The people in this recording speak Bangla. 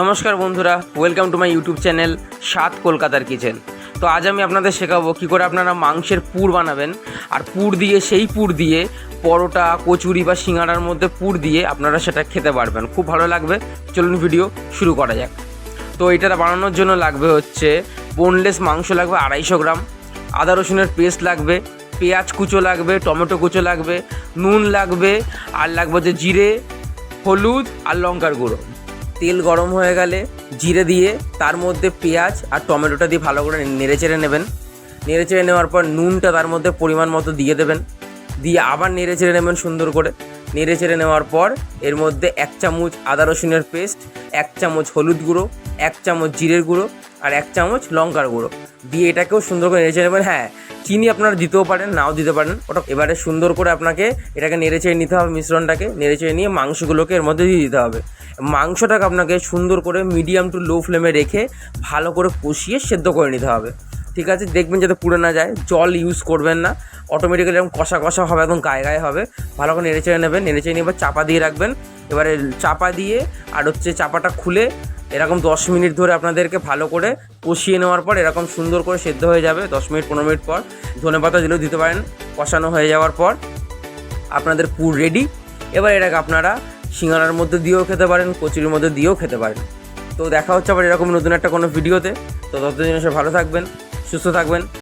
নমস্কার বন্ধুরা, welcome to my YouTube channel সাত কলকাতার কিচেন। তো আজ আমি আপনাদের শেখাবো কী করে আপনারা মাংসের পুর বানাবেন। আর পুর দিয়ে সেই পুর দিয়ে পরোটা, কচুরি বা সিঙ্গাড়ার মধ্যে পুর দিয়ে আপনারা সেটা খেতে পারবেন, খুব ভালো লাগবে। চলুন ভিডিও শুরু করা যাক। তো এটা বানানোর জন্য লাগবে হচ্ছে বোনলেস মাংস লাগবে 250 গ্রাম, আদা রসুনের পেস্ট লাগবে, পেঁয়াজ কুচো লাগবে, টমেটো কুচো লাগবে, নুন লাগবে, আর লাগবে যে জিরে, হলুদ আর লঙ্কার গুঁড়ো। তেল গরম হয়ে গেলে জিরে দিয়ে তার মধ্যে পেঁয়াজ আর টমেটোটা দিয়ে ভালো করে নেড়েচেড়ে নেবেন। নেড়েচেড়ে নেওয়ার পর নুনটা তার মধ্যে পরিমাণ মতো দিয়ে দেবেন, দিয়ে আবার নেড়েচেড়ে নেবেন সুন্দর করে। নেড়েচেড়ে নেওয়ার পর এর মধ্যে 1 চামচ আদা রসুনের পেস্ট, 1 চামচ হলুদ গুঁড়ো, 1 চামচ জিরের গুঁড়ো আর 1 চামচ লঙ্কার গুঁড়ো দিয়ে এটাকেও সুন্দর করে নেড়েচেড়ে নেবেন। হ্যাঁ, চিনি আপনারা দিতেও পারেন, নাও দিতে পারেন। ওটা এবারে সুন্দর করে আপনাকে এটাকে নেড়েচেড়ে নিতে হবে, মিশ্রণটাকে নেড়েচেড়ে নিয়ে মাংসগুলোকে এর মধ্যে দিয়ে দিতে হবে। মাংসটাকে আপনাকে সুন্দর করে মিডিয়াম টু লো ফ্লেমে রেখে ভালো করে কষিয়ে সেদ্ধ করে নিতে হবে, ঠিক আছে? দেখবেন যাতে পুড়ে না যায়, জল ইউজ করবেন না, অটোমেটিক্যালি এরকম কষা কষা হবে, একদম গায়ে গায়ে হবে। ভালো করে নেড়েচেড়ে নেবেন, নেড়েচেড়ে নিয়ে এবার চাপা দিয়ে রাখবেন। এবারে চাপা দিয়ে আর চাপাটা খুলে এরকম 10 মিনিট ধরে আপনাদেরকে ভালো করে কষিয়ে নেওয়ার পর এরকম সুন্দর করে সেদ্ধ হয়ে যাবে। 10 মিনিট 15 মিনিট পর ধনেপাতা দিলেও দিতে পারেন। কষানো হয়ে যাওয়ার পর আপনাদের পুর রেডি। এবার এটাকে আপনারা সিঙ্গাড়ার মধ্যে দিয়েও খেতে পারেন, কচুরির মধ্যে দিয়েও খেতে পারেন। তো দেখা হচ্ছে আবার এরকম নতুন একটা কোনো ভিডিওতে। তো ততদিন সব ভালো থাকবেন, সুস্থ থাকবেন।